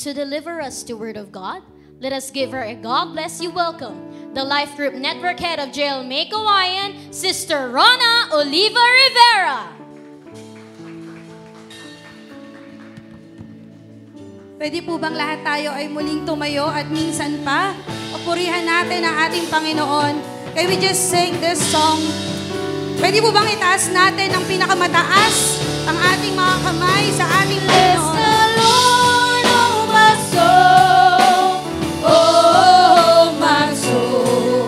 to deliver us the Word of God. Let us give her a God bless you welcome. The Life Group Network Head of JL Kawayan, Sister Rona Oliva Rivera. Pwede po bang lahat tayo ay muling tumayo at minsan pa, papurihan natin ang ating Panginoon. Can we just sing this song? Pwede po bang itaas natin ang pinakamataas ang ating mga kamay sa ating Panginoon? Bless the Lord, oh my soul, oh my soul,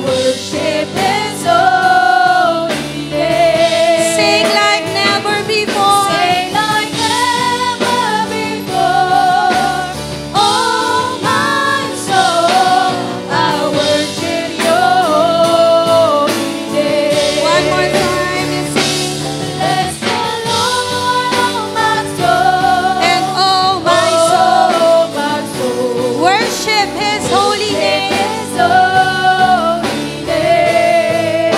worship His holy name. Sing like never before. Sing like never before. Oh my soul, I worship Your holy name. One more time, let's sing. Bless the Lord, oh my soul, And oh my oh my soul, worship His holy name. His holy name.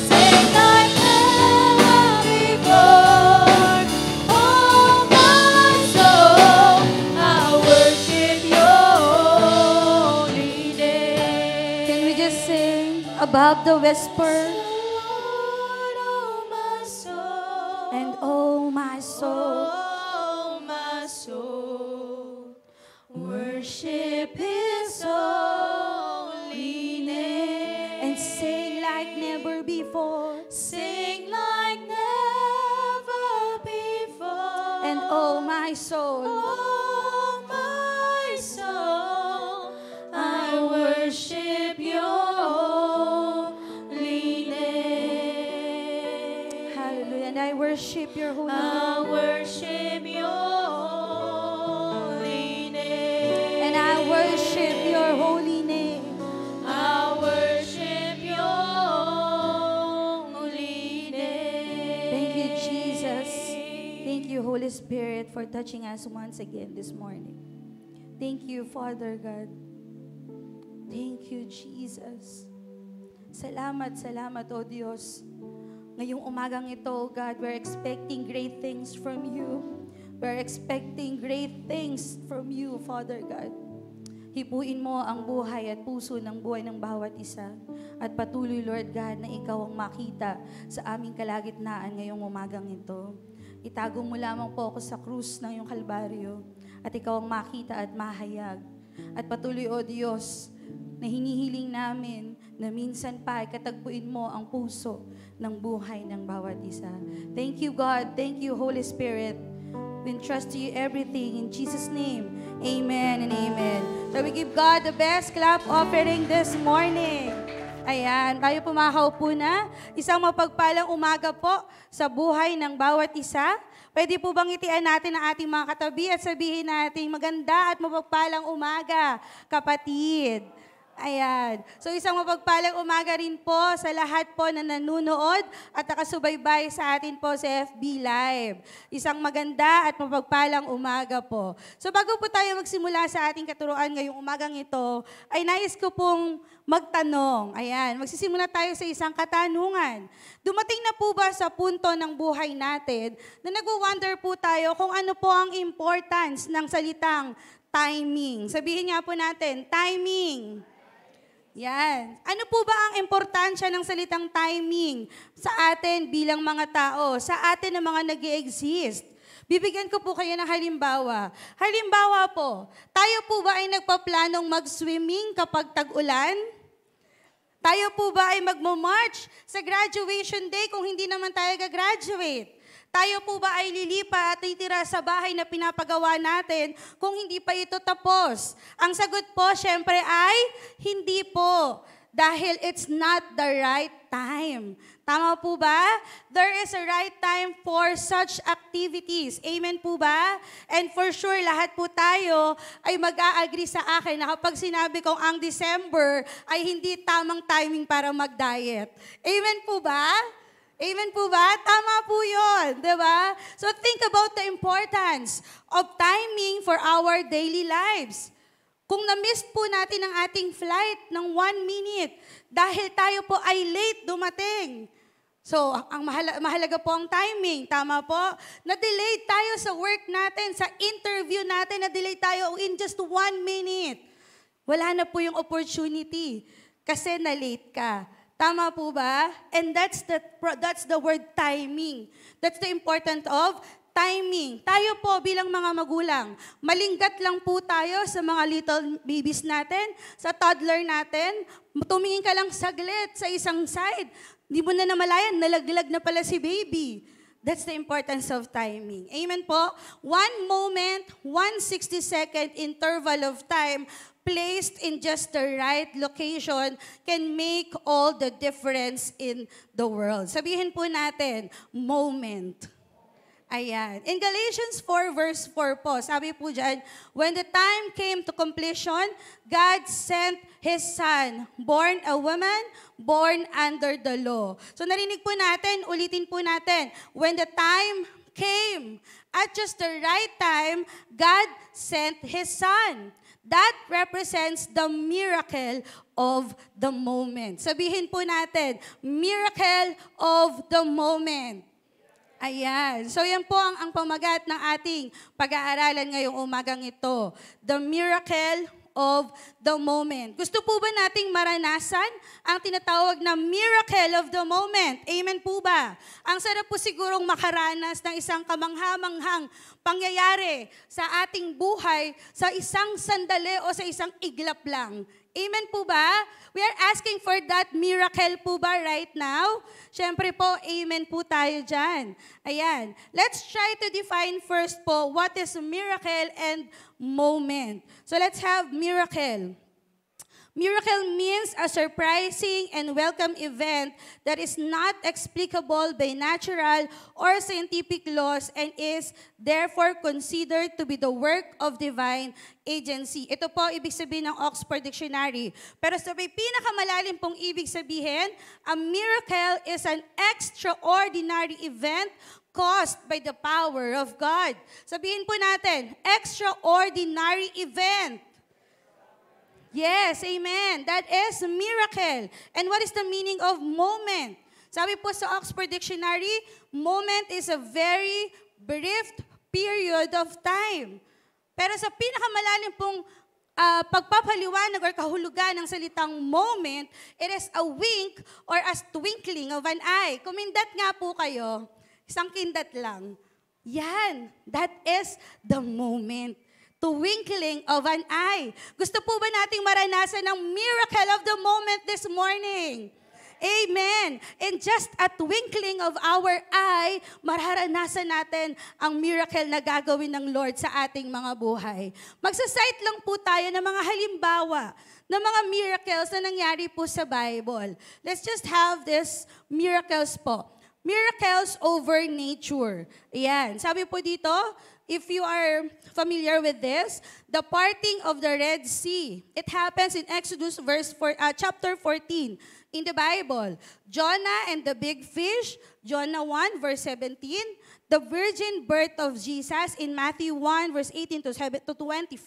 Sing like never before. Oh my soul, I worship Your holy name. Can we just sing above the whisper? Lord, oh my soul, And oh my soul, oh my soul, worship His holy name. and sing like never before. Sing like never before. And oh my soul, oh my soul, I worship Your holy name. hallelujah. And I worship Your holy name. I worship Your holy name. And I worship Your holy name. I worship Your holy name. Thank you, Jesus. Thank you, Holy Spirit, for touching us once again this morning. Thank you, Father God. Thank you, Jesus. Salamat, salamat, O Diyos. Ngayong umagang ito, God, we're expecting great things from You. We're expecting great things from You, Father God. Hipuin mo ang buhay at puso ng buhay ng bawat isa. At patuloy, Lord God, na Ikaw ang makita sa aming kalagitnaan ngayong umagang ito. Itago mo lamang po ako sa krus ng iyong kalbaryo at Ikaw ang makita at mahayag. At patuloy, O Diyos, na hinihiling namin na minsan pa ay katagpuin mo ang puso ng buhay ng bawat isa. Thank you, God. Thank you, Holy Spirit. We entrust to You everything in Jesus' name. Amen and amen. So we give God the best clap offering this morning. Ayan, tayo pumakaupo na. Isang mapagpalang umaga po sa buhay ng bawat isa. Pwede po bang itian natin ang ating mga katabi at sabihin natin maganda at mapagpalang umaga, kapatid. Ayan. So isang mapagpalang umaga rin po sa lahat po na nanunood at nakasubaybay sa atin po sa FB Live. Isang maganda at mapagpalang umaga po. So bago po tayo magsimula sa ating katuruan ngayong umagang ito, ay nais ko pong magtanong. Ayan, magsisimula tayo sa isang katanungan. Dumating na po ba sa punto ng buhay natin na nag-wonder po tayo kung ano po ang importance ng salitang timing? Sabihin nga po natin, timing. Yan. Ano po ba ang importansya ng salitang timing sa atin bilang mga tao, sa atin na mga nag-i-exist? Bibigyan ko po kayo ng halimbawa. Halimbawa po, tayo po ba ay nagpaplanong mag-swimming kapag tag-ulan? Tayo po ba ay magmo-march sa graduation day kung hindi naman tayo gagraduate? Tayo po ba ay lilipat at titira sa bahay na pinapagawa natin kung hindi pa ito tapos? Ang sagot po, syempre ay hindi po. Dahil it's not the right time. Tama po ba? There is a right time for such activities. Amen po ba? And for sure, lahat po tayo ay mag-a-agree sa akin na kapag sinabi kong ang December ay hindi tamang timing para mag-diet. Amen po ba? Amen po ba? Tama po yun, di ba? So think about the importance of timing for our daily lives. Kung na-miss po natin ang ating flight ng 1 minute dahil tayo po ay late dumating So, ang mahalaga po ang timing. Tama po? Na-delay tayo sa work natin, sa interview natin, na-delay tayo in just 1 minute. Wala na po yung opportunity kasi na-late ka. Tama po ba? And that's the word timing. That's the importance of timing. Tayo po bilang mga magulang, malinggat lang po tayo sa mga little babies natin, sa toddler natin. Tumingin ka lang saglit sa isang side. Di mo na namalayan, nalaglag na pala si baby. That's the importance of timing. Amen po? 1 moment, 1/62 interval of time placed in just the right location can make all the difference in the world. Sabihin po natin, moment. Ayan. In Galatians 4 verse 4 po, sabi po dyan, when the time came to completion, God sent His Son, born a woman, born under the law. So narinig po natin, ulitin po natin, when the time came, at just the right time, God sent His Son. That represents the miracle of the moment. Sabihin po natin, miracle of the moment. Ayan. So yan po ang pamagat ng ating pag-aaralan ngayong umagang ito. The miracle of the moment. Gusto po ba nating maranasan ang tinatawag na miracle of the moment? Amen po ba? Ang sarap po sigurong makaranas ng isang kamangha-manghang pangyayari sa ating buhay sa isang sandali o sa isang iglap lang. Amen po ba? We are asking for that miracle po ba right now? Siyempre po, amen po tayo dyan. Ayan. Let's try to define first po what is miracle and moment. So let's have miracle. Miracle means a surprising and welcome event that is not explicable by natural or scientific laws and is therefore considered to be the work of divine agency. Ito po ibig sabihin ng Oxford Dictionary. Pero sa may pinakamalalim pong ibig sabihin, a miracle is an extraordinary event caused by the power of God. Sabihin po natin, extraordinary event. Yes, amen. That is miracle. And what is the meaning of moment? Sabi po sa Oxford Dictionary, moment is a very brief period of time. Pero sa pinakamalalim pong pagpapaliwanag or kahulugan ng salitang moment, it is a wink or a twinkling of an eye. Kumindat nga po kayo, isang kindat lang. Yan, that is the moment. Twinkling of an eye. Gusto po ba nating maranasan ang miracle of the moment this morning? Amen. In just a twinkling of our eye, mararanasan natin ang miracle na gagawin ng Lord sa ating mga buhay. Magsasite lang po tayo ng mga halimbawa ng mga miracles na nangyari po sa Bible. Let's just have these miracles po. Miracles over nature. Ayan. Sabi po dito, if you are familiar with this, the parting of the Red Sea. It happens in Exodus chapter 14 in the Bible. Jonah and the big fish, Jonah 1 verse 17. The virgin birth of Jesus in Matthew 1 verse 18 to 25.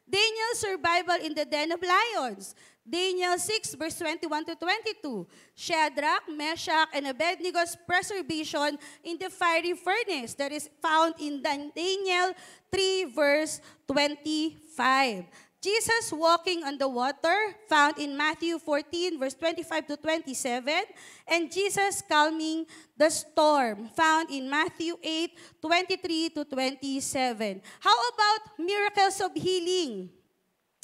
Daniel's survival in the den of lions. Daniel 6 verse 21 to 22. Shadrach, Meshach, and Abednego's preservation in the fiery furnace that is found in Daniel 3 verse 25. Jesus walking on the water found in Matthew 14 verse 25 to 27. And Jesus calming the storm found in Matthew 8, 23 to 27. How about miracles of healing?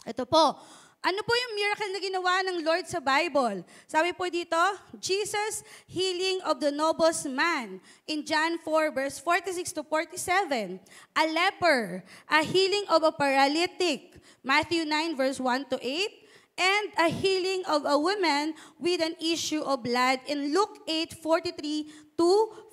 Ito po. Ano po yung miracle na ginawa ng Lord sa Bible? Sabi po dito, Jesus healing of the nobles man in John 4 verse 46 to 47. A leper, a healing of a paralytic, Matthew 9 verse 1 to 8. And a healing of a woman with an issue of blood in Luke 8, 43 to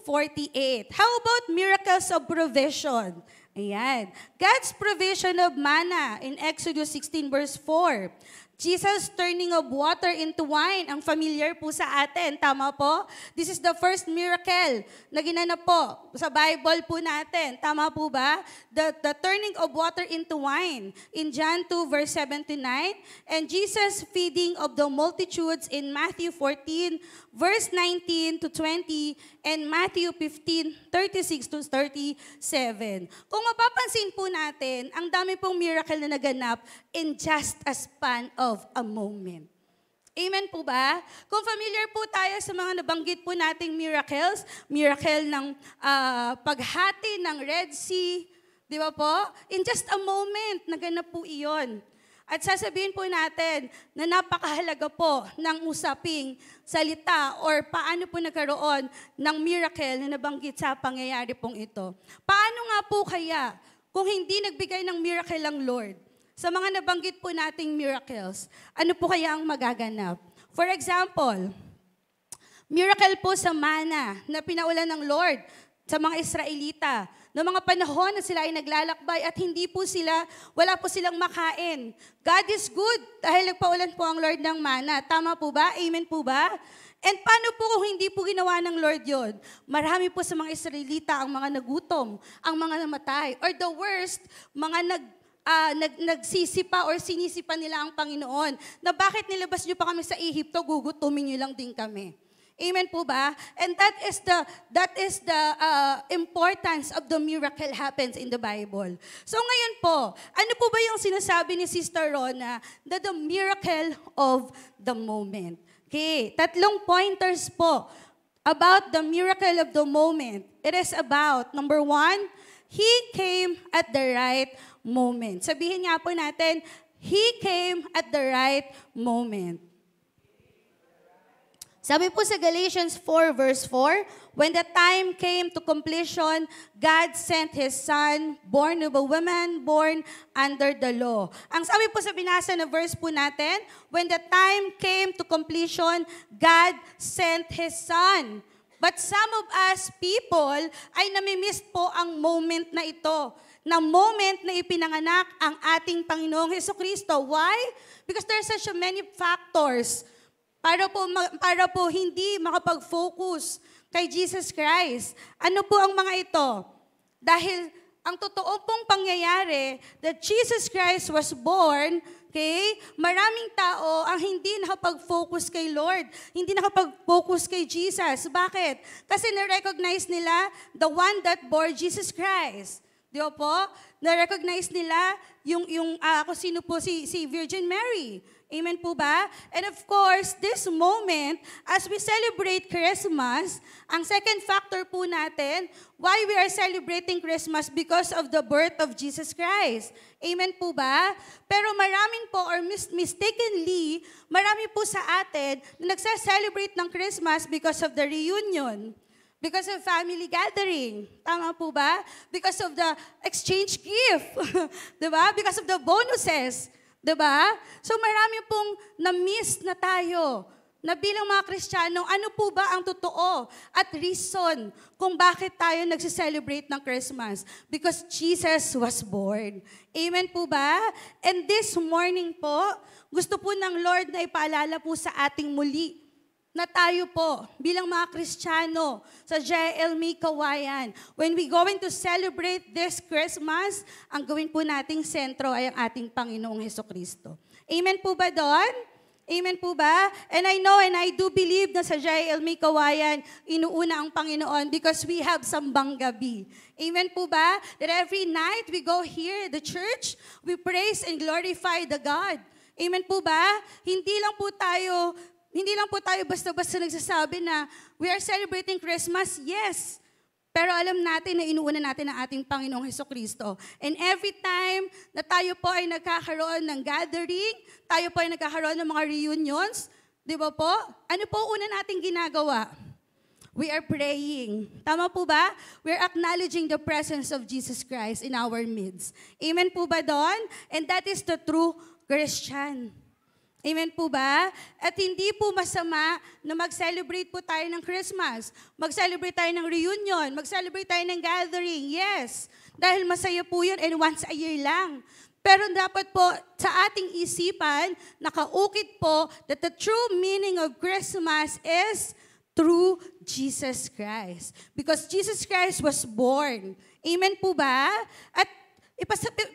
48. How about miracles of provision? Ayan. God's provision of manna in Exodus 16 verse 4. Jesus turning of water into wine, ang familiar po sa atin, tama po? This is the first miracle na ginanap po sa Bible po natin, tama po ba? The turning of water into wine in John 2 verse 7 to 9, and Jesus feeding of the multitudes in Matthew 14 verse 19 to 20, and Matthew 15, 36 to 37. Kung mapapansin po natin, ang dami pong miracle na naganap in just a span of a moment. Amen po ba? Kung familiar po tayo sa mga nabanggit po nating miracles, miracle ng paghati ng Red Sea, di ba po? In just a moment, naganap po iyon. At sasabihin po natin na napakahalaga po ng usaping salita or paano po nagkaroon ng miracle na nabanggit sa pangyayari pong ito. Paano nga po kaya kung hindi nagbigay ng miracle ang Lord? Sa mga nabanggit po nating miracles, ano po kaya ang magaganap? For example, miracle po sa mana na pinaulan ng Lord sa mga Israelita. Noong mga panahon na sila ay naglalakbay at wala po silang makain. God is good dahil nagpaulan po ang Lord ng mana. Tama po ba? Amen po ba? And paano po kung hindi po ginawa ng Lord yun? Marami po sa mga Israelita ang mga nagutom, ang mga namatay, or the worst, mga nagsisipa or sinisipa nila ang Panginoon. Na bakit nilabas niyo pa kami sa Ehipto, gugutumin niyo lang din kami. Amen po ba? And that is the importance of the miracle happens in the Bible. So ngayon po, ano po ba yung sinasabi ni Sister Rona na the miracle of the moment? Okay, 3 pointers po about the miracle of the moment. It is about, number 1, He came at the right moment. Sabihin nga po natin, He came at the right moment. Sabi po sa Galatians 4 verse 4, when the time came to completion, God sent His Son, born of a woman, born under the law. Ang sabi po sa binasa na verse po natin, when the time came to completion, God sent His Son. But some of us people ay namimiss po ang moment na ito, na moment na ipinanganak ang ating Panginoong Hesukristo. Why? Because there are such many factors para po hindi makapag-focus kay Jesus Christ. Ano po ang mga ito? Dahil ang totoo pong pangyayari that Jesus Christ was born, okay, maraming tao ang hindi nakapag-focus kay Lord, hindi nakapag-focus kay Jesus. Bakit? Kasi na-recognize nila the one that bore Jesus Christ. Di ba po? Na-recognize nila kung sino po si Virgin Mary. Amen po ba? And of course, this moment, as we celebrate Christmas, ang second factor po natin, why we are celebrating Christmas because of the birth of Jesus Christ. Amen po ba? Pero maraming po, or mistakenly, marami po sa atin na nagsa-celebrate ng Christmas because of the reunion. Because of family gathering. Tama po ba? Because of the exchange gift. Diba? Because of the bonuses. Diba? So marami pong na-miss na tayo na bilang mga Kristiyano, ano po ba ang totoo at reason kung bakit tayo nagsiselebrate ng Christmas? Because Jesus was born. Amen po ba? And this morning po, gusto po ng Lord na ipaalala po sa ating muli na tayo po, bilang mga Kristiyano sa JLME Kawayan, when we going to celebrate this Christmas, ang gawin po nating sentro ay ang ating Panginoong Hesukristo. Amen po ba doon? Amen po ba? And I know and I do believe na sa JLME Kawayan, inuuna ang Panginoon because we have sambang gabi. Amen po ba? That every night we go here, the church, we praise and glorify the God. Amen po ba? Hindi lang po tayo basta-basta nagsasabi na we are celebrating Christmas, yes. Pero alam natin na inuuna natin ang ating Panginoong Hesukristo. And every time na tayo po ay nagkakaroon ng gathering, tayo po ay nagkakaroon ng mga reunions, di ba po? Ano po una nating ginagawa? We are praying. Tama po ba? We are acknowledging the presence of Jesus Christ in our midst. Amen po ba doon? And that is the true Christian. Amen po ba? At hindi po masama na mag-celebrate po tayo ng Christmas. Mag-celebrate tayo ng reunion. Mag-celebrate tayo ng gathering. Yes. Dahil masaya po yun and once a year lang. Pero dapat po sa ating isipan, nakaukit po that the true meaning of Christmas is through Jesus Christ. Because Jesus Christ was born. Amen po ba? At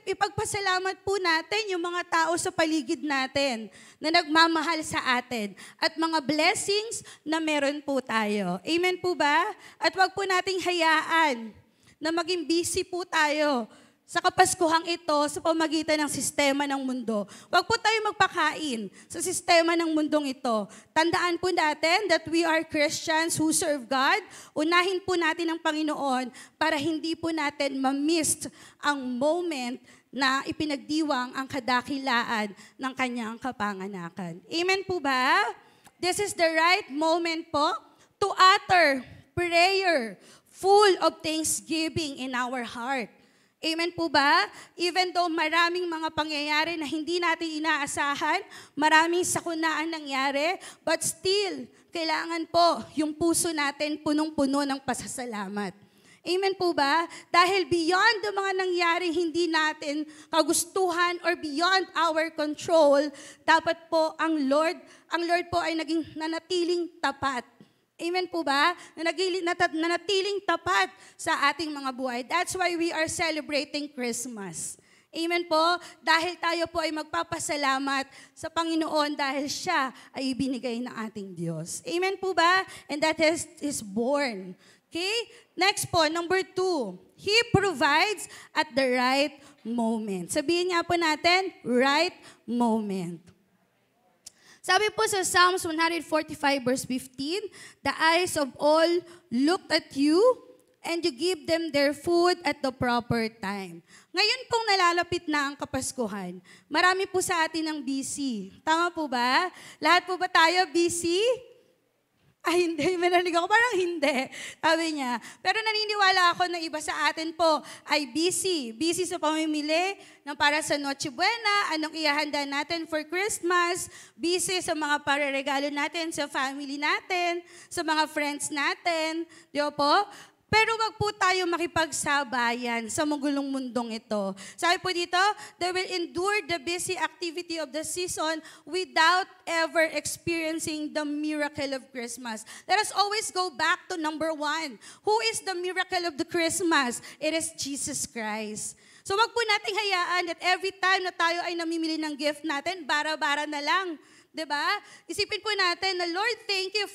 ipagpasalamat po natin yung mga tao sa paligid natin na nagmamahal sa atin at mga blessings na meron po tayo. Amen po ba? At wag po nating hayaan na maging busy po tayo sa Kapaskuhang ito sa pamagitan ng sistema ng mundo. Huwag po tayo magpakain sa sistema ng mundong ito. Tandaan po natin that we are Christians who serve God. Unahin po natin ang Panginoon para hindi po natin ma-miss ang moment na ipinagdiwang ang kadakilaan ng kanyang kapanganakan. Amen po ba? This is the right moment po to utter prayer full of thanksgiving in our heart. Amen po ba? Even though maraming mga pangyayari na hindi natin inaasahan, maraming sakunaan nangyari, but still, kailangan po yung puso natin punong-puno ng pasasalamat. Amen po ba? Dahil beyond the mga nangyari hindi natin kagustuhan or beyond our control, dapat po ang Lord po ay naging nanatiling tapat. Amen po ba? Nanatiling tapat sa ating mga buhay. That's why we are celebrating Christmas. Amen po? Dahil tayo po ay magpapasalamat sa Panginoon dahil siya ay ibinigay ng ating Diyos. Amen po ba? And that is born. Okay? Next po, number 2. He provides at the right moment. Sabihin nga po natin, right moment. Sabi po sa Psalms 145 verse 15, the eyes of all looked at you, and you give them their food at the proper time. Ngayon pong nalalapit na ang Kapaskuhan, marami po sa atin ang busy. Tama po ba? Lahat po ba tayo busy? Ay, hindi. Manalig ako. Parang hindi. Sabi niya. Pero naniniwala ako na iba sa atin po ay busy. Busy sa pamimili ng para sa Noche Buena, anong ihahanda natin for Christmas, busy sa mga pararegalo natin sa family natin, sa mga friends natin. Di ba po? Pero wag po tayo makipagsabayan sa magulong mundong ito. Sabi po dito, they will endure the busy activity of the season without ever experiencing the miracle of Christmas. Let us always go back to number 1. Who is the miracle of the Christmas? It is Jesus Christ. So wag po nating hayaan that every time na tayo ay namimili ng gift natin, bara-bara na lang. 'Di ba? Isipin po natin na, Lord, thank you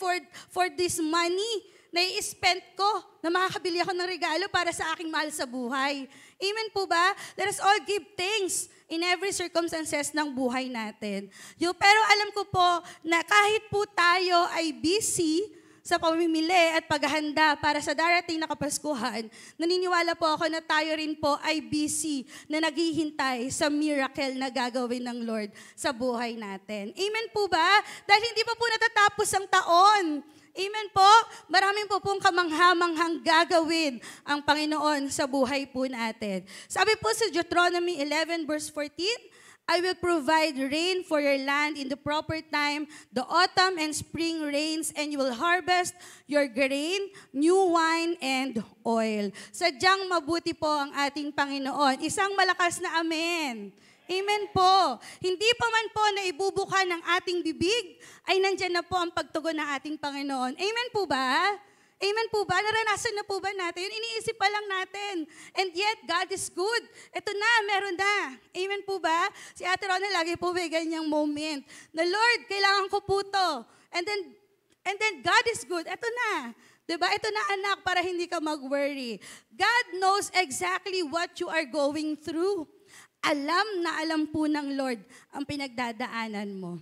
for this money na i-spend ko, na makakabili ako ng regalo para sa aking mahal sa buhay. Amen po ba? Let us all give thanks in every circumstances ng buhay natin. Pero alam ko po na kahit po tayo ay busy sa pamimili at paghahanda para sa darating na Kapaskuhan, naniniwala po ako na tayo rin po ay busy na naghihintay sa miracle na gagawin ng Lord sa buhay natin. Amen po ba? Dahil hindi pa po natatapos ang taon. Amen po? Maraming po pong kamanghamanghang gagawin ang Panginoon sa buhay po natin. Sabi po sa Deuteronomy 11 verse 14, I will provide rain for your land in the proper time, the autumn and spring rains, and you will harvest your grain, new wine, and oil. Sadyang mabuti po ang ating Panginoon. Isang malakas na amen. Amen po. Hindi pa man po na ibubuka ng ating bibig, ay nandyan na po ang pagtugon ng ating Panginoon. Amen po ba? Amen po ba? Naranasan na po ba natin? Iniisip pa lang natin. And yet, God is good. Ito na, meron na. Amen po ba? Si Ate Rona lagi po may ganyang moment. Na Lord, kailangan ko po to. And then God is good. Ito na. Diba? Ito na anak para hindi ka mag-worry. God knows exactly what you are going through. Alam na alam po ng Lord ang pinagdadaanan mo.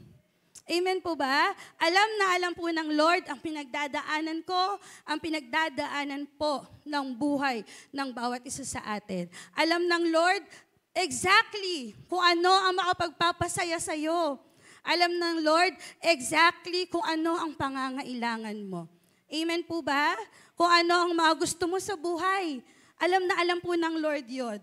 Amen po ba? Alam na alam po ng Lord ang pinagdadaanan ko, ang pinagdadaanan po ng buhay ng bawat isa sa atin. Alam ng Lord exactly kung ano ang makapagpapasaya sa iyo. Alam ng Lord exactly kung ano ang pangangailangan mo. Amen po ba? Kung ano ang mga gusto mo sa buhay. Alam na alam po ng Lord yun.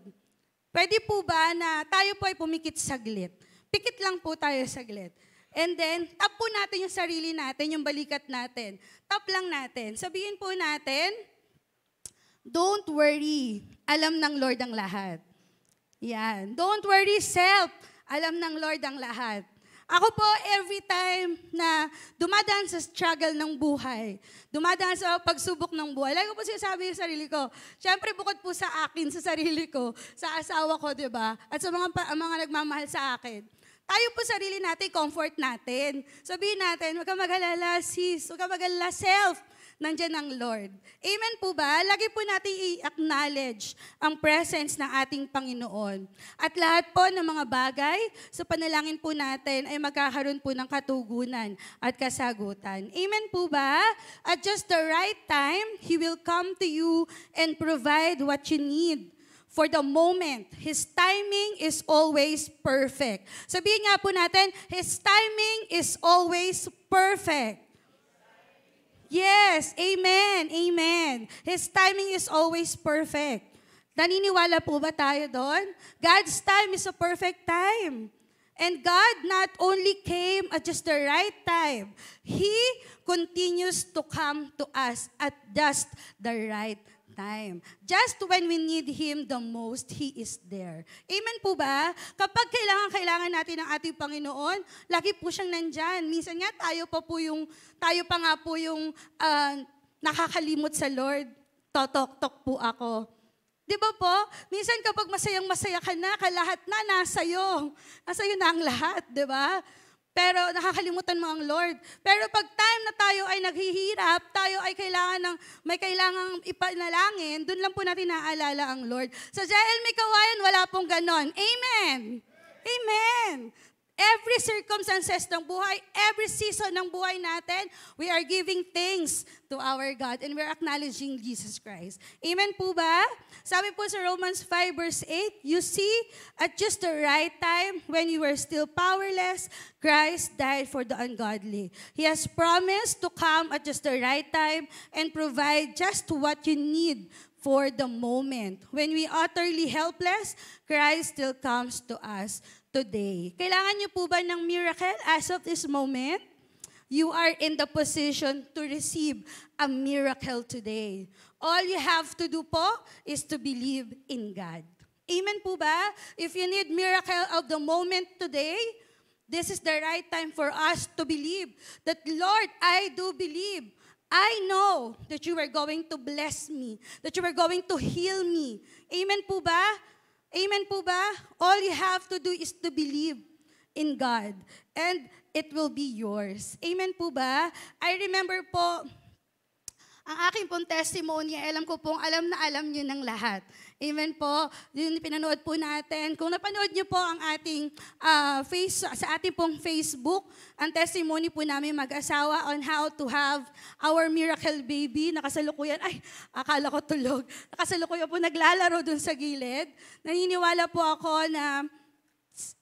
Pwede po ba na tayo po ay pumikit saglit? Pikit lang po tayo saglit. And then, tap po natin yung sarili natin, yung balikat natin. Tap lang natin. Sabihin po natin, don't worry. Alam ng Lord ang lahat. Yan. Don't worry, self. Alam ng Lord ang lahat. Ako po, every time na dumadaan sa struggle ng buhay, dumadaan sa pagsubok ng buhay, lagi ko po sinasabi sa sarili ko, syempre bukod po sa akin, sa sarili ko, sa asawa ko, di ba? At sa mga nagmamahal sa akin. Tayo po sarili natin, comfort natin. Sabihin natin, huwag ka mag-alala sis, huwag ka mag-alala self. Nandiyan ang Lord. Amen po ba? Lagi po natin i-acknowledge ang presence ng ating Panginoon. At lahat po ng mga bagay sa panalangin po natin ay magkakaroon po ng katugunan at kasagutan. Amen po ba? At just the right time, He will come to you and provide what you need. For the moment, His timing is always perfect. Sabihin nga po natin, His timing is always perfect. Yes, amen, amen. His timing is always perfect. Naniniwala po ba tayo doon? God's time is a perfect time. And God not only came at just the right time, He continues to come to us at just the right time. Just when we need Him the most, He is there. Amen po ba? Kapag kailangan natin ng ating Panginoon, lagi po siyang nandyan. Minsan nga tayo pa nga po yung nakakalimot sa Lord. Totok-tok po ako. Di ba po? Minsan kapag masayang-masaya ka na, kalahat na nasa'yo. Nasa'yo na ang lahat, di ba? Pero nakakalimutan mo ang Lord. Pero pag time na tayo ay naghihirap, tayo ay may kailangang ipanalangin, doon lang po natin naaalala ang Lord. Sa JL May Kawayan, wala pong ganon. Amen! Amen! Every circumstances ng buhay, every season ng buhay natin, we are giving thanks to our God and we're acknowledging Jesus Christ. Amen po ba? Sabi po sa Romans 5 verse 8, you see, at just the right time, when you were still powerless, Christ died for the ungodly. He has promised to come at just the right time and provide just what you need for the moment. When we utterly helpless, Christ still comes to us today. Kailangan niyo po ba ng miracle as of this moment? You are in the position to receive a miracle today. All you have to do po is to believe in God. Amen po ba? If you need miracle of the moment today, this is the right time for us to believe that, Lord, I do believe. I know that you are going to bless me, that you are going to heal me. Amen po ba? Amen po ba? All you have to do is to believe in God and it will be yours. Amen po ba? I remember po, ang aking pong testimony, alam ko pong alam na alam niyo ng lahat. Amen po. Yun pinanood po natin. Kung napanood niyo po ang ating sa ating pong Facebook, ang testimony po namin mag-asawa on how to have our miracle baby. Nakasalukuyan, akala ko tulog. Nakasalukuyan po naglalaro dun sa gilid. Naniniwala po ako na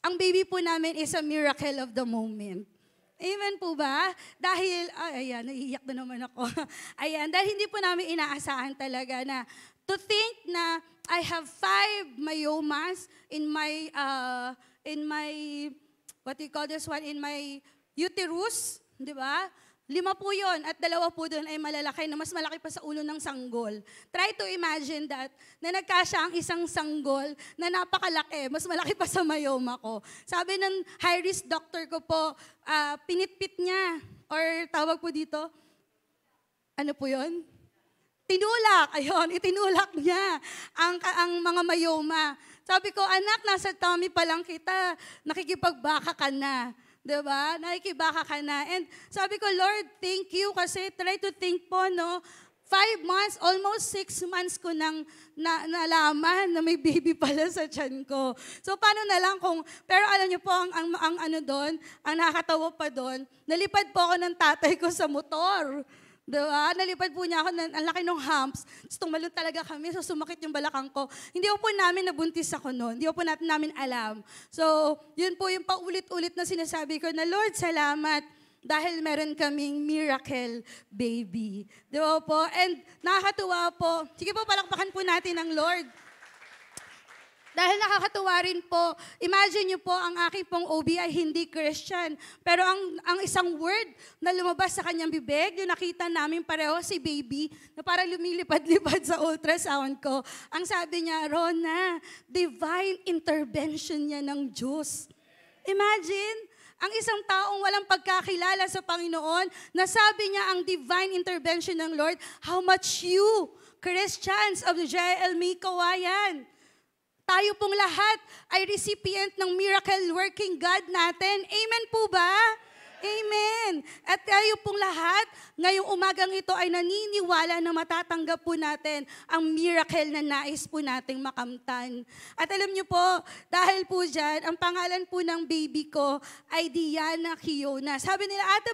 ang baby po namin is a miracle of the moment. Amen po ba? Dahil, ayan, naiiyak na naman ako. Ayan, dahil hindi po namin inaasahan talaga na to think na I have 5 myomas in my, what do you call this one, in my uterus, di ba? 5 po yun, at 2 po doon ay malalaki na mas malaki pa sa ulo ng sanggol. Try to imagine that, na nagkasya ang isang sanggol na napakalaki, mas malaki pa sa myoma ko. Sabi ng high-risk doctor ko po, pinitpit niya, or tawag po dito, ano po yun? Tinulak, ayun, itinulak niya ang mga myoma. Sabi ko, anak, nasa tummy pa lang kita, nakikipagbaka ka na. Diba? Nakikibaka ka na. And sabi ko, Lord, thank you kasi try to think po, no? 5 months, almost 6 months ko nang nalaman na may baby pala sa tiyan ko. So, paano na lang kung, pero alam niyo po, ang ano doon, ang nakakatawa pa doon, nalipad po ako ng tatay ko sa motor. Diba? Nalipad po niya ako, ang laki ng humps. Tumalon talaga kami, so sumakit yung balakang ko. Hindi po namin nabuntis ako noon. Hindi po namin alam. So, yun po yung paulit-ulit na sinasabi ko na, Lord, salamat dahil meron kaming miracle baby. Diba po? And nakakatuwa po. Sige po, palakpakan po natin ang Lord. Dahil nakakatuwa rin po, imagine niyo po ang aking pong OB ay hindi Christian. Pero ang isang word na lumabas sa kanyang bibig, yung nakita namin pareho si baby, na parang lumilipad-lipad sa ultrasound ko. Ang sabi niya, Rona, divine intervention niya ng Diyos. Imagine, ang isang taong walang pagkakilala sa Panginoon, nasabi niya ang divine intervention ng Lord, how much you, Christians of the JLME Kawayan, tayo pong lahat ay recipient ng miracle working God natin. Amen po ba? Amen. At tayo pong lahat, ngayong umagang ito ay naniniwala na matatanggap po natin ang miracle na nais po nating makamtan. At alam niyo po, dahil po dyan, ang pangalan po ng baby ko ay Diana Kiona. Sabi nila, ate,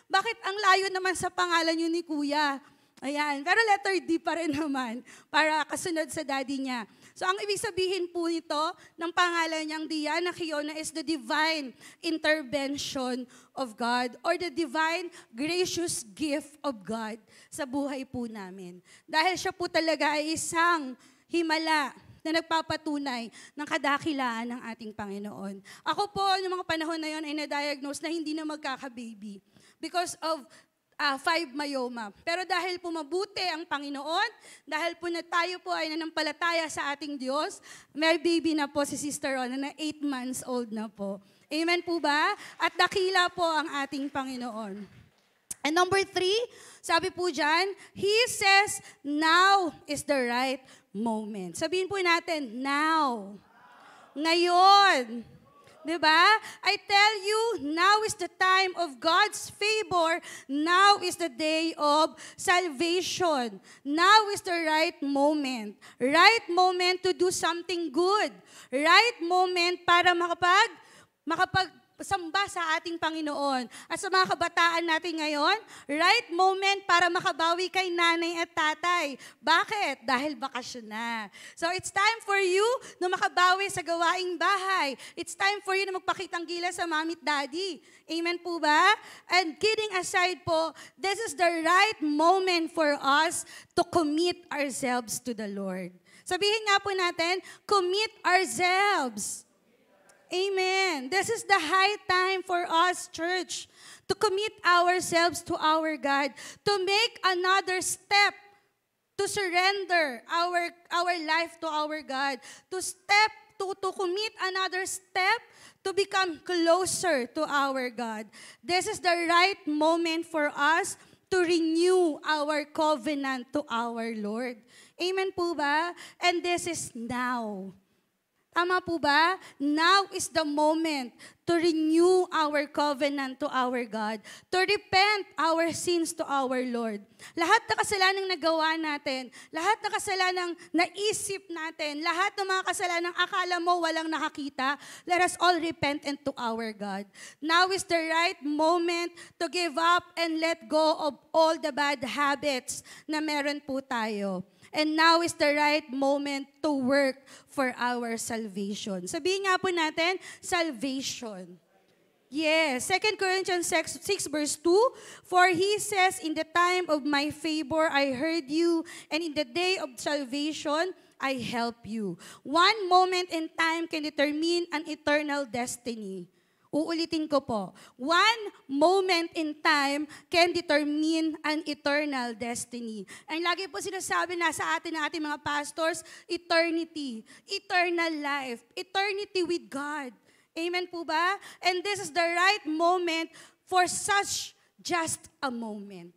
bakit ang layo naman sa pangalan niyo ni Kuya? Ayan, pero letter D pa rin naman para kasunod sa daddy niya. So ang ibig sabihin po nito ng pangalan niyang Diana Kiona is the divine intervention of God or the divine gracious gift of God sa buhay po namin. Dahil siya po talaga ay isang himala na nagpapatunay ng kadakilaan ng ating Panginoon. Ako po, noong mga panahon na yon ay na-diagnose na hindi na magkaka-baby because of 5 myoma. Pero dahil po mabuti ang Panginoon, dahil po na tayo po ay nanampalataya sa ating Diyos, may baby na po si Sister Rona na 8 months old na po. Amen po ba? At dakila po ang ating Panginoon. And number 3, sabi po dyan, He says, now is the right moment. Sabihin po natin, now. Ngayon. Diba? I tell you, now is the time of God's favor. Now is the day of salvation. Now is the right moment. Right moment to do something good. Right moment para makapag-samba sa ating Panginoon. At sa mga kabataan natin ngayon, right moment para makabawi kay nanay at tatay. Bakit? Dahil bakasyon na. So it's time for you na makabawi sa gawaing bahay. It's time for you na magpakitang gilas sa mami at daddy. Amen po ba? And kidding aside po, this is the right moment for us to commit ourselves to the Lord. Sabihin nga po natin, commit ourselves. Amen. This is the high time for us, church, to commit ourselves to our God, to make another step, to surrender our life to our God, to commit another step, to become closer to our God. This is the right moment for us to renew our covenant to our Lord. Amen po ba? And this is now. Tama po ba? Now is the moment to renew our covenant to our God, to repent our sins to our Lord. Lahat ng kasalanang nagawa natin, lahat ng kasalanang naisip natin, lahat ng mga kasalanang akala mo walang nakakita, let us all repent to our God. Now is the right moment to give up and let go of all the bad habits na meron po tayo. And now is the right moment to work for our salvation. Sabihin nga po natin, salvation. Yes, 2 Corinthians 6 verse 2, For He says, in the time of my favor I heard you, and in the day of salvation I help you. One moment in time can determine an eternal destiny. Uulitin ko po. One moment in time can determine an eternal destiny. Ang lagi po sinasabi na sa atin ng ating mga pastors, eternity, eternal life, eternity with God. Amen po ba? And this is the right moment for such just a moment.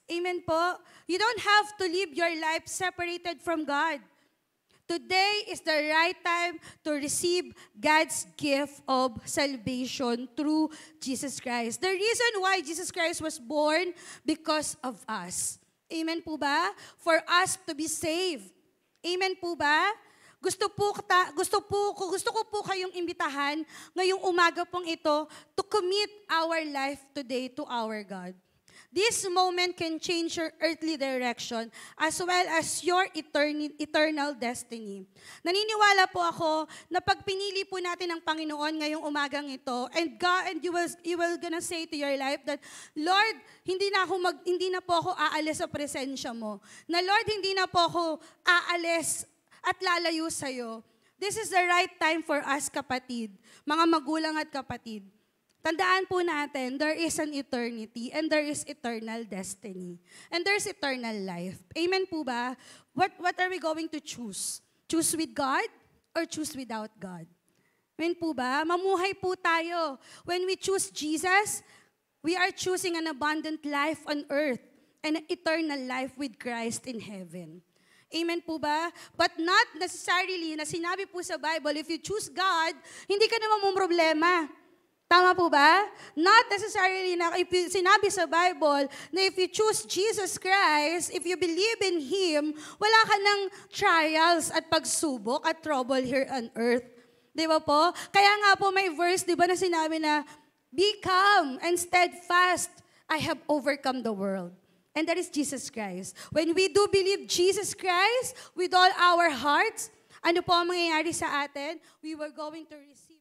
Amen po? You don't have to live your life separated from God. Today is the right time to receive God's gift of salvation through Jesus Christ. The reason why Jesus Christ was born, because of us. Amen po ba? For us to be saved. Amen po ba? Gusto ko po kayong imbitahan ngayong umaga pong ito to commit our life today to our God. This moment can change your earthly direction as well as your eternal destiny. Naniniwala po ako na pag pinili po natin ang Panginoon ngayong umagang ito, and God, and you will gonna say to your life that, Lord, hindi na po ako aalis sa presensya mo. Na Lord, hindi na po ako aalis at lalayo sa'yo. this is the right time for us, kapatid, mga magulang at kapatid. Tandaan po natin, there is an eternity and there is eternal destiny. And there's eternal life. Amen po ba? What are we going to choose? Choose with God or choose without God? Amen po ba? Mamuhay po tayo. When we choose Jesus, we are choosing an abundant life on earth and an eternal life with Christ in heaven. Amen po ba? But not necessarily na sinabi po sa Bible, if you choose God, hindi ka naman problema. Tama po ba? Not necessarily na if sinabi sa Bible na if you choose Jesus Christ, if you believe in Him, wala ka ng trials at pagsubok at trouble here on earth. Di ba po? Kaya nga po may verse, di ba, na sinabi na, be calm and steadfast, I have overcome the world. And that is Jesus Christ. When we do believe Jesus Christ with all our hearts, ano po ang mangyayari sa atin? We were going to receive.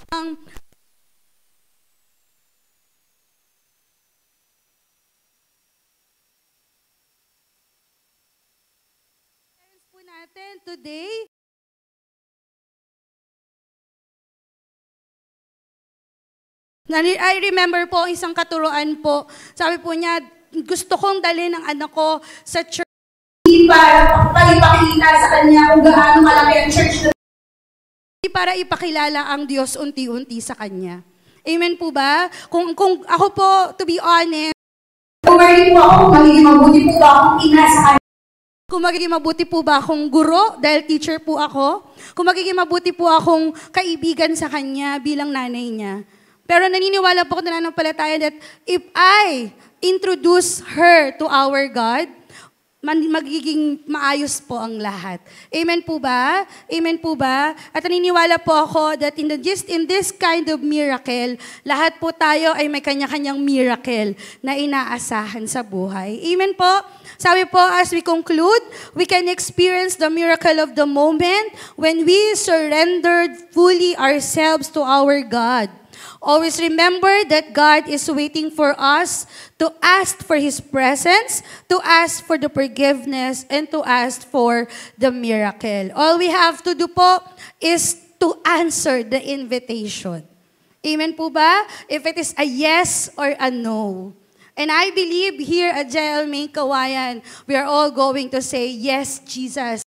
Ang po natin today, I remember po isang katuruan po. Sabi po niya, gusto kong dalhin ang anak ko sa church para ipakita sa kanya kung gaano kalaki ang church na para ipakilala ang Diyos unti-unti sa kanya. Amen po ba? Kung ako po, to be honest, kung magiging po ako, magiging mabuti po ba akong ina sa kanya? Kung magiging mabuti po ba akong guro, dahil teacher po ako? Kung magiging mabuti po akong kaibigan sa kanya bilang nanay niya? Pero naniniwala po ako na nanampalataya that if I introduce her to our God, magiging maayos po ang lahat. Amen po ba? Amen po ba? At naniniwala po ako that in this kind of miracle, lahat po tayo ay may kanya-kanyang miracle na inaasahan sa buhay. Amen po? Sabi po, as we conclude, we can experience the miracle of the moment when we surrendered fully ourselves to our God. Always remember that God is waiting for us to ask for His presence, to ask for the forgiveness, and to ask for the miracle. All we have to do po is to answer the invitation. Amen po ba? If it is a yes or a no. And I believe here at JLMA Kawayan, we are all going to say, yes, Jesus.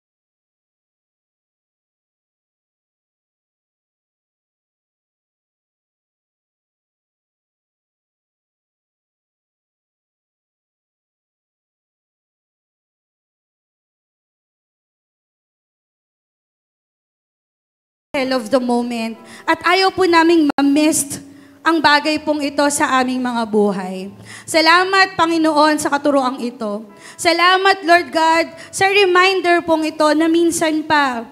Of the moment. At ayaw po naming ma-miss ang bagay pong ito sa aming mga buhay. Salamat, Panginoon, sa katuroang ito. Salamat, Lord God, sa reminder pong ito na minsan pa,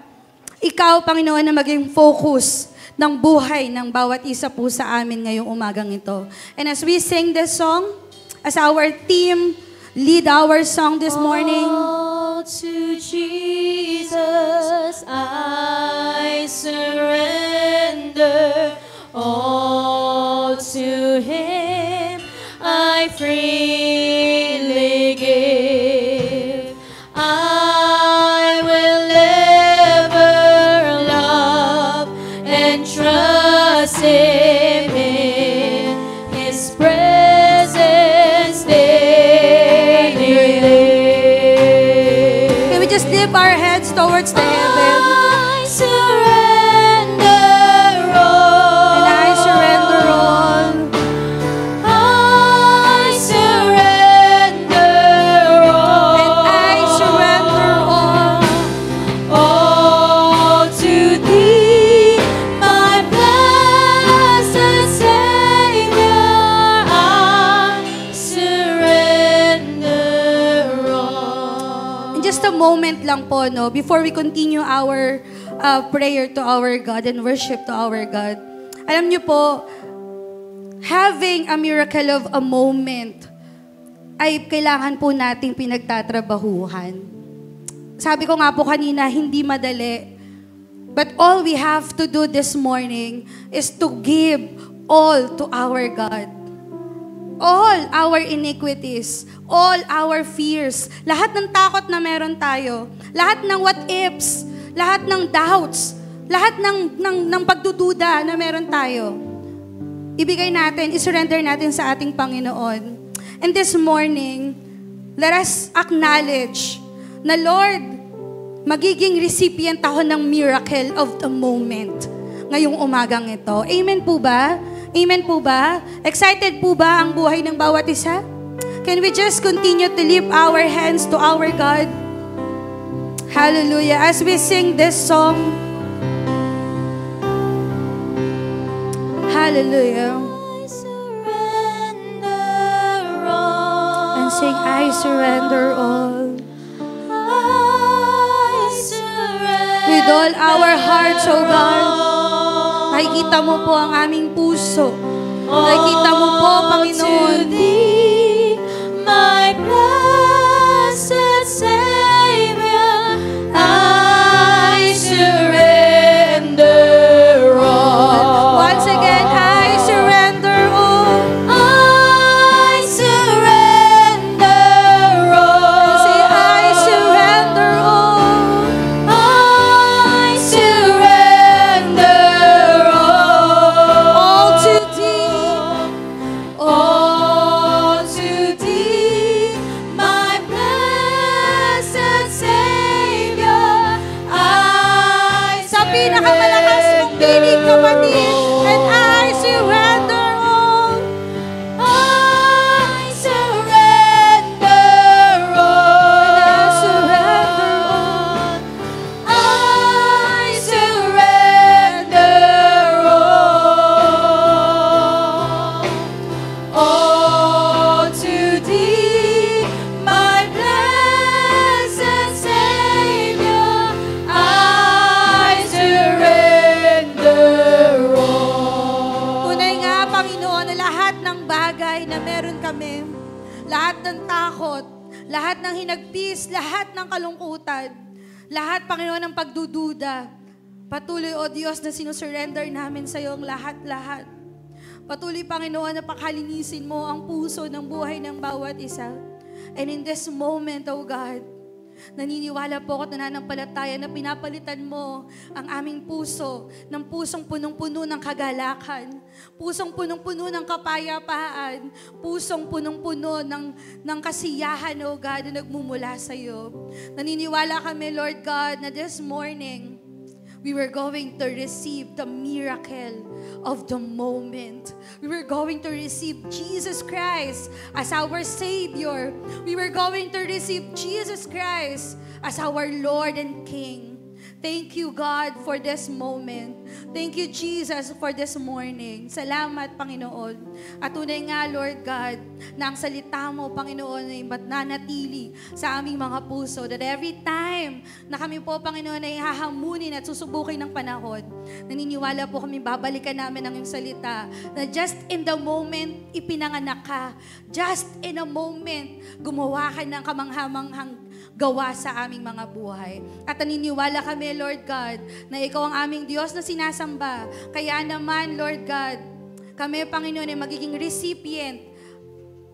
Ikaw, Panginoon, na maging focus ng buhay ng bawat isa po sa amin ngayong umagang ito. And as we sing this song, as our team lead our song this morning, all to Jesus I surrender, all to Him I freely give. I will ever love and trust Him in His presence daily. can we just lift our heads towards the heaven? I surrender all. And I surrender all. I surrender all. And I surrender all. All to Thee, my blessed Savior. I surrender all. In just a moment lang po, no, before we continue our prayer to our God and worship to our God, alam niyo po, having a miracle of a moment ay kailangan po nating pinagtatrabahuhan. Sabi ko nga po kanina, hindi madali. But all we have to do this morning is to give all to our God. All our iniquities, all our fears, lahat ng takot na meron tayo, lahat ng what ifs, lahat ng doubts, lahat ng pagdududa na meron tayo, ibigay natin, isurrender natin sa ating Panginoon. And this morning, let us acknowledge na Lord, magiging recipient ako ng miracle of the moment ngayong umagang ito. Amen po ba? Amen po ba? Excited po ba ang buhay ng bawat isa? Can we just continue to lift our hands to our God? Hallelujah. As we sing this song, hallelujah. I surrender all. And sing, I surrender all. I surrender With all our hearts, O God. all. Nakikita mo po ang aming puso. Nakikita mo po, Panginoon. To Thee, my blessed Savior, I surrender all. Once again, I surrender all. I surrender all. Say, I surrender all. I surrender all. All to Thee. All to Thee, my blessed Savior, I Sa pinakamalakas mong tinig, kapatid. And I surrender all. I surrender all. I surrender all. All to Thee, my blessed Savior, I surrender all. Tunay nga, Panginoon, na lahat ng bagay na meron kami, lahat ng takot, lahat ng hinagpis, lahat ng kalungkutan, lahat, Panginoon, ng pagdududa, patuloy, O Diyos, na sinusurrender namin sa iyo ang lahat-lahat. Patuloy, Panginoon, na pakalinisin mo ang puso ng buhay ng bawat isa. And in this moment, O God, naniniwala po ako at nananampalataya na pinapalitan mo ang aming puso ng pusong punong-puno ng kagalakan, Pusong punong-puno ng kapayapaan. Pusong punong-puno ng kasiyahan, O God, na nagmumula sa iyo. Naniniwala kami, Lord God, na this morning, we were going to receive the miracle of the moment. We were going to receive Jesus Christ as our Savior. We were going to receive Jesus Christ as our Lord and King. Thank you, God, for this moment. Thank you, Jesus, for this morning. Salamat, Panginoon. At tunay nga, Lord God, na ang salita mo, Panginoon, ay nanatili sa aming mga puso. That every time na kami po, Panginoon, ay hahamunin at susubukin ng panahon, naniniwala po kami, babalikan namin ang iyong salita, na just in the moment, ipinanganak ka. Just in a moment, gumawa ka ng kamanghamanghang gawa sa aming mga buhay. At naniniwala kami, Lord God, na Ikaw ang aming Diyos na sinasamba. Kaya naman, Lord God, kami, Panginoon, ay magiging recipient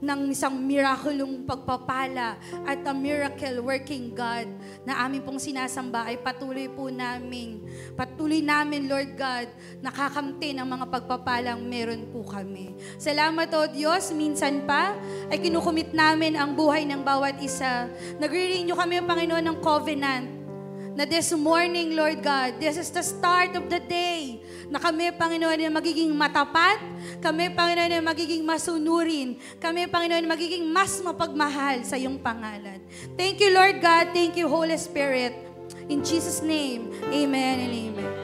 ng isang miraculong pagpapala at a miracle working God na amin pong sinasamba ay patuloy namin, Lord God, nakakamti ng mga pagpapalang meron po kami. Salamat, O Diyos, minsan pa ay kinukumit namin ang buhay ng bawat isa. Nagre-renew kami, Panginoon, ng covenant na this morning, Lord God, this is the start of the day na kami, Panginoon, ay magiging matapat, kami, Panginoon, ay magiging masunurin, kami, Panginoon, ay magiging mas mapagmahal sa iyong pangalan. Thank you, Lord God. Thank you, Holy Spirit. In Jesus' name, amen and amen.